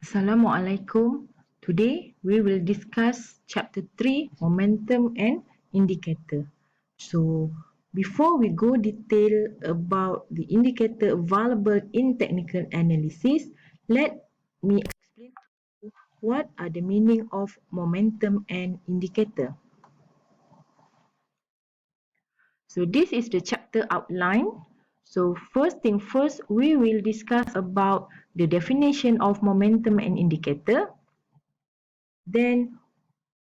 Assalamualaikum. Today we will discuss chapter 3, Momentum and Indicator. So before we go detail about the indicator available in technical analysis, let me explain what are the meaning of momentum and indicator. So this is the chapter outline. So first thing first, we will discuss about the definition of momentum and indicator. Then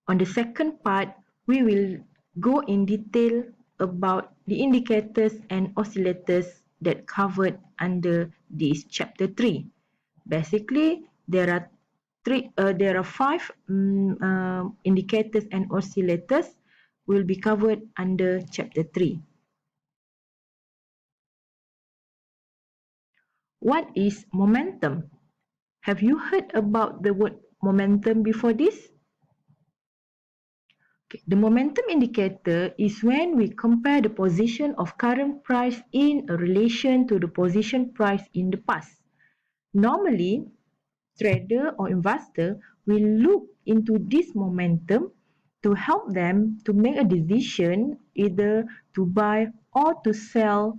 on the second part, we will go in detail about the indicators and oscillators that covered under this chapter 3. Basically, there are five indicators and oscillators will be covered under chapter 3. What is momentum? Have you heard about the word momentum before this? Okay. The momentum indicator is when we compare the position of current price in relation to the position price in the past. Normally, trader or investor will look into this momentum to help them to make a decision either to buy or to sell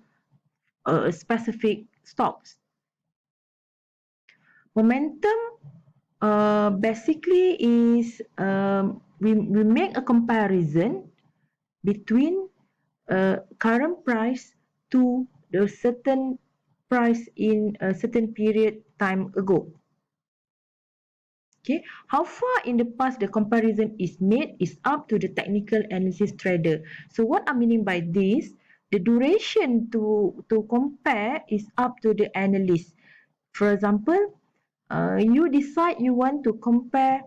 specific stocks. Momentum basically is we make a comparison between current price to the certain price in a certain period time ago. Okay, how far in the past the comparison is made is up to the technical analysis trader. So what I'm meaning by this, the duration to compare is up to the analyst. For example, you decide you want to compare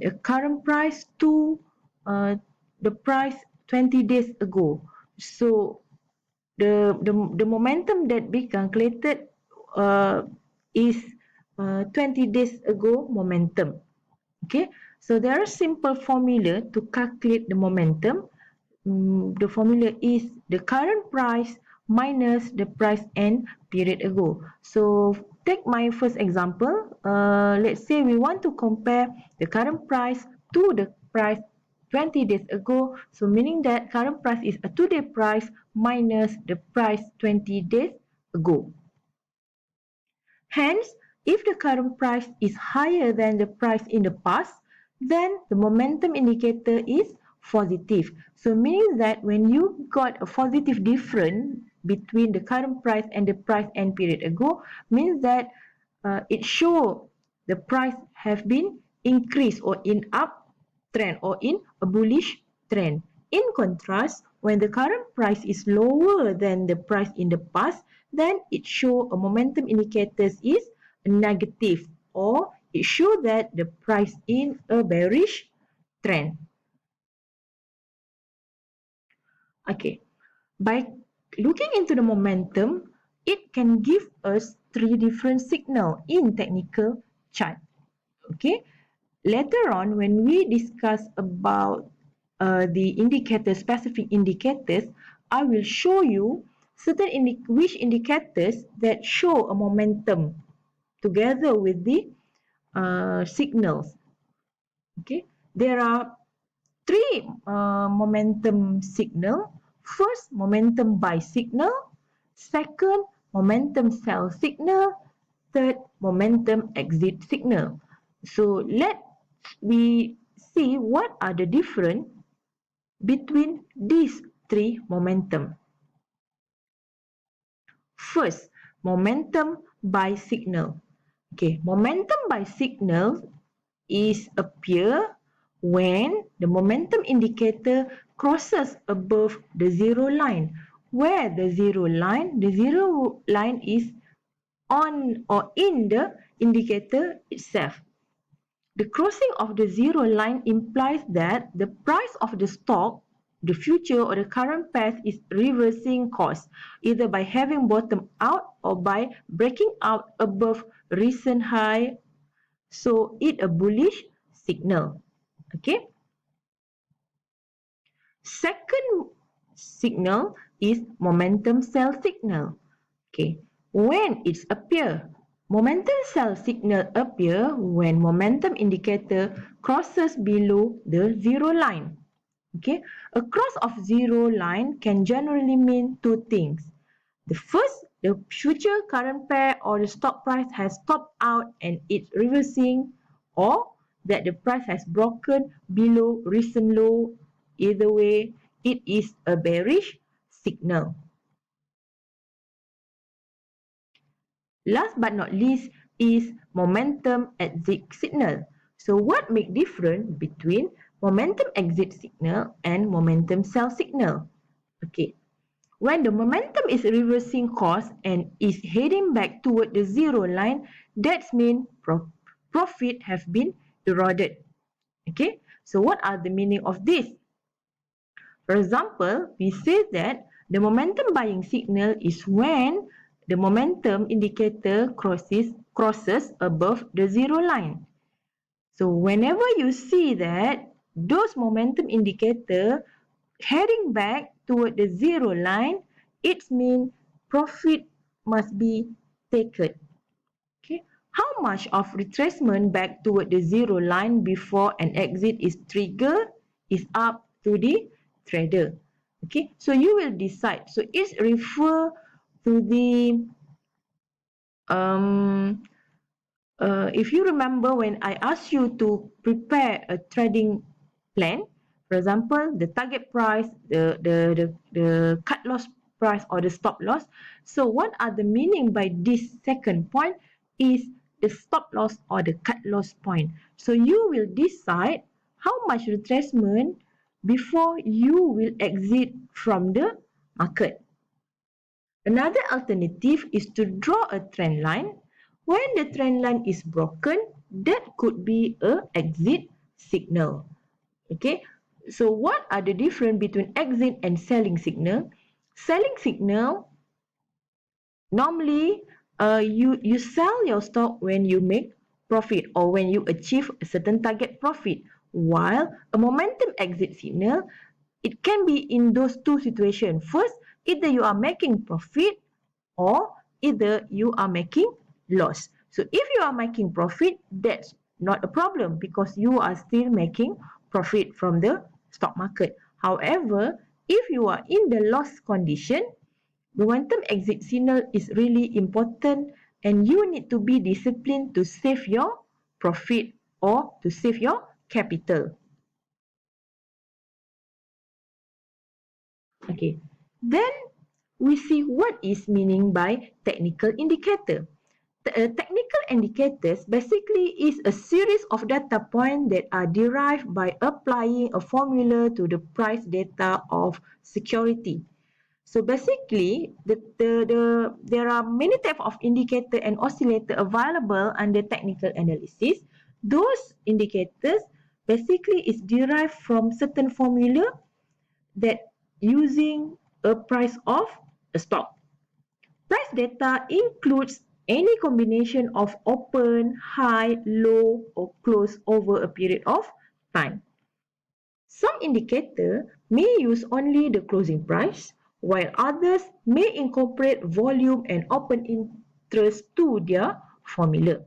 a current price to the price 20 days ago. So the momentum that be calculated is 20 days ago momentum. Okay, so there is simple formula to calculate the momentum. The formula is the current price minus the price end period ago. So take my first example. Let's say we want to compare the current price to the price 20 days ago. So meaning that current price is a 2-day price minus the price 20 days ago. Hence, if the current price is higher than the price in the past, then the momentum indicator is positive. So meaning that when you got a positive difference between the current price and the price end period ago, means that it shows the price have been increased or in uptrend or in a bullish trend. In contrast, when the current price is lower than the price in the past, then it shows a momentum indicators is negative, or it shows that the price in a bearish trend. Okay, by looking into the momentum, it can give us 3 different signals in technical chart. Okay, later on when we discuss about the specific indicators, I will show you certain which indicators that show a momentum together with the signals. Okay, there are 3 momentum signal. First, momentum buy signal. Second, momentum sell signal. Third, momentum exit signal. So let we see what are the difference between these 3 momentum. First, momentum buy signal. Okay, momentum buy signal is appear when the momentum indicator crosses above the zero line. Where the zero line is on or in the indicator itself. The crossing of the zero line implies that the price of the stock, the future or the current path is reversing course, either by having bottomed out or by breaking out above recent high. So it a bullish signal. Okay. Second signal is momentum sell signal. Okay. When it's appear Momentum cell signal appear when momentum indicator crosses below the zero line. Okay, a cross of zero line can generally mean two things. The first, the future current pair or the stock price has topped out and it's reversing, or that the price has broken below recent low. Either way, it is a bearish signal. Last but not least is momentum exit signal. So what make difference between momentum exit signal and momentum sell signal? Okay, when the momentum is reversing course and is heading back toward the zero line, that means profit have been eroded. Okay, so what are the meaning of this? For example, we say that the momentum buying signal is when the momentum indicator crosses above the zero line. So whenever you see that those momentum indicator heading back toward the zero line, it means profit must be taken. Okay. How much of retracement back toward the zero line before an exit is triggered is up to the trader. Okay, so you will decide. So it's refer to the um, if you remember when I asked you to prepare a trading plan, for example, the target price, the cut loss price or the stop loss. So what are the meaning by this second point is the stop loss or the cut loss point. So you will decide how much retracement before you will exit from the market. Another alternative is to draw a trend line. When the trend line is broken, that could be a exit signal. Okay, so what are the difference between exit and selling signal? Selling signal, normally you sell your stock when you make profit or when you achieve a certain target profit, while a momentum exit signal, it can be in those two situations. First, either you are making profit or either you are making loss. So if you are making profit, that's not a problem because you are still making profit from the stock market. However, if you are in the loss condition, momentum exit signal is really important and you need to be disciplined to save your profit or to save your capital. Okay, then we see what is meaning by technical indicator. Technical indicators basically is a series of data points that are derived by applying a formula to the price data of security. So basically, there are many types of indicator and oscillator available under technical analysis. Those indicators basically is derived from certain formula that using a price of a stock. Price data includes any combination of open, high, low, or close over a period of time. Some indicator may use only the closing price, while others may incorporate volume and open interest to their formula.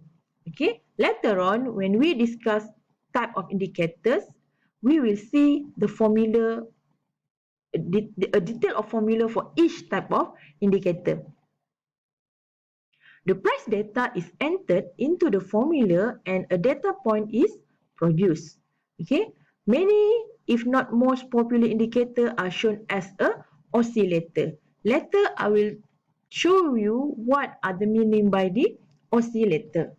Okay, later on when we discuss type of indicators, we will see the formula, a detail of formula for each type of indicator. The price data is entered into the formula and a data point is produced. Okay, many if not most popular indicator are shown as a oscillator. Later I will show you what are the meaning by the oscillator.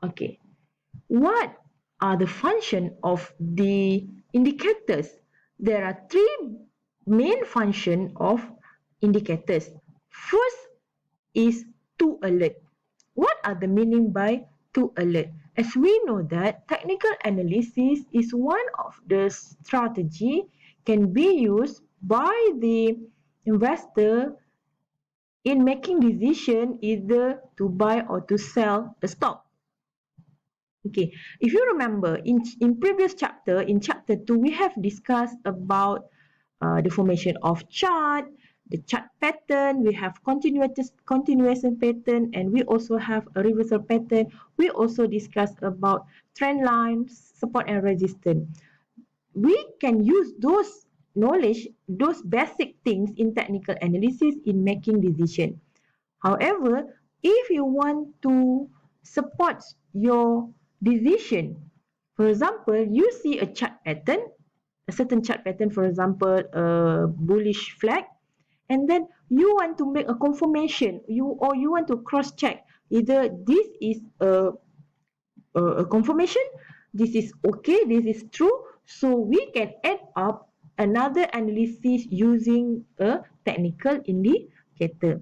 Okay, what are the function of the indicators? There are three main function of indicators. First is to alert. What are the meaning by to alert? As we know that technical analysis is one of the strategy can be used by the investor in making decision either to buy or to sell a stock. Okay, if you remember in previous chapter, in chapter 2, we have discussed about the formation of chart, the chart pattern, we have continuation pattern, and we also have a reversal pattern. We also discuss about trend lines, support and resistance. We can use those knowledge, those basic things in technical analysis in making decision. However, if you want to support your decision, for example, you see a chart pattern, a certain chart pattern, for example, a bullish flag, and then you want to make a confirmation, you want to cross check either this is a confirmation, this is okay, this is true, so we can add up another analysis using a technical indicator.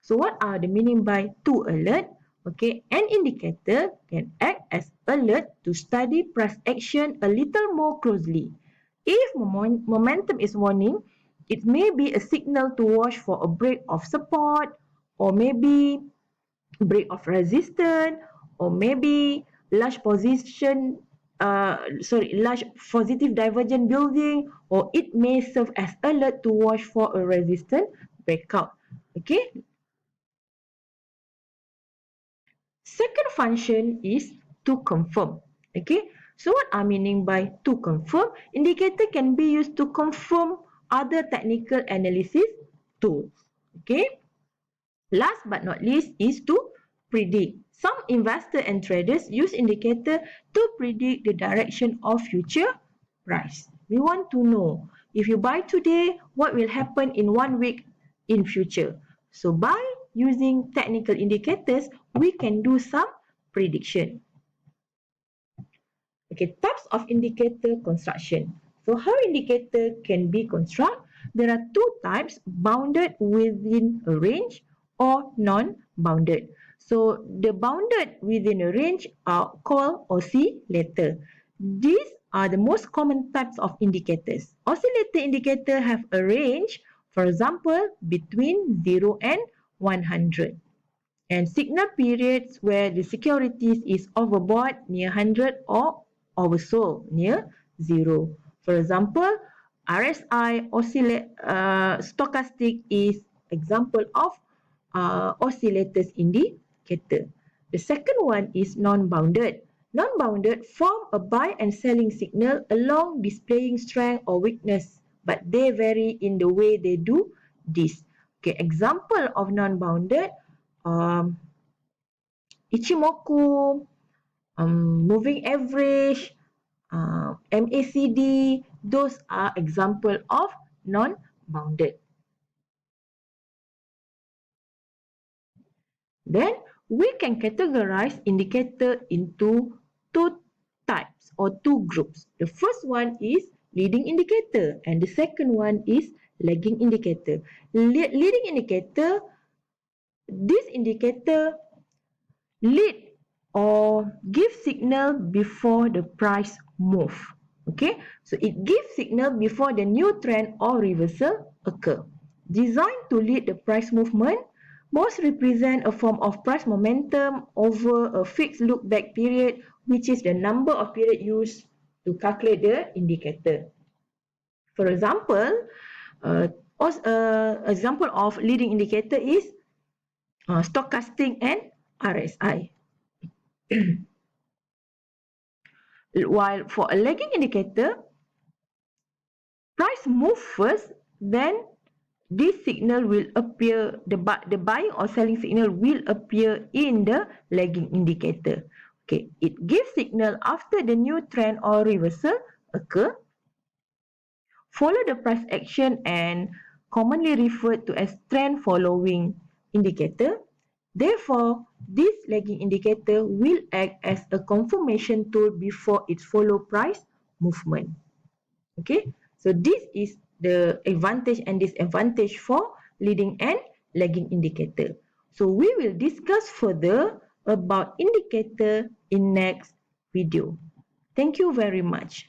So what are the meaning by to alert? Okay, an indicator can act as alert to study price action a little more closely. If momentum is warning, it may be a signal to watch for a break of support, or maybe break of resistance, or maybe large position large positive divergent building, or it may serve as alert to watch for a resistance breakout. Okay, second function is to confirm. Okay, so what I meaning by to confirm? Indicator can be used to confirm other technical analysis tools. Okay, last but not least is to predict. Some investors and traders use indicator to predict the direction of future price. We want to know if you buy today, what will happen in 1 week in future. So by using technical indicators, we can do some prediction. Okay, types of indicator construction. So how indicator can be constructed? There are two types, bounded within a range or non-bounded. So the bounded within a range are called oscillator. These are the most common types of indicators. Oscillator indicator have a range, for example, between 0 and 100. And signal periods where the securities is overbought near 100 or oversold near 0. For example, RSI stochastic is example of oscillators indicator. The second one is non-bounded. Non-bounded form a buy and selling signal along displaying strength or weakness, but they vary in the way they do this. Okay, example of non-bounded, Ichimoku, moving average, MACD, those are example of non-bounded. Then we can categorize indicator into two types or two groups. The first one is leading indicator and the second one is lagging indicator. Leading indicator, this indicator lead or give signal before the price move. Okay, so it gives signal before the new trend or reversal occur. Designed to lead the price movement, most represent a form of price momentum over a fixed look back period, which is the number of period used to calculate the indicator. For example, example of leading indicator is stochastic and RSI. While for a lagging indicator, price move first, then this signal will appear, the buying or selling signal will appear in the lagging indicator. Okay, it gives signal after the new trend or reversal occur. Follow the price action and commonly referred to as trend following indicator. Therefore, this lagging indicator will act as a confirmation tool before its follow price movement. Okay, so this is the advantage and disadvantage for leading and lagging indicator. So we will discuss further about indicator in next video. Thank you very much.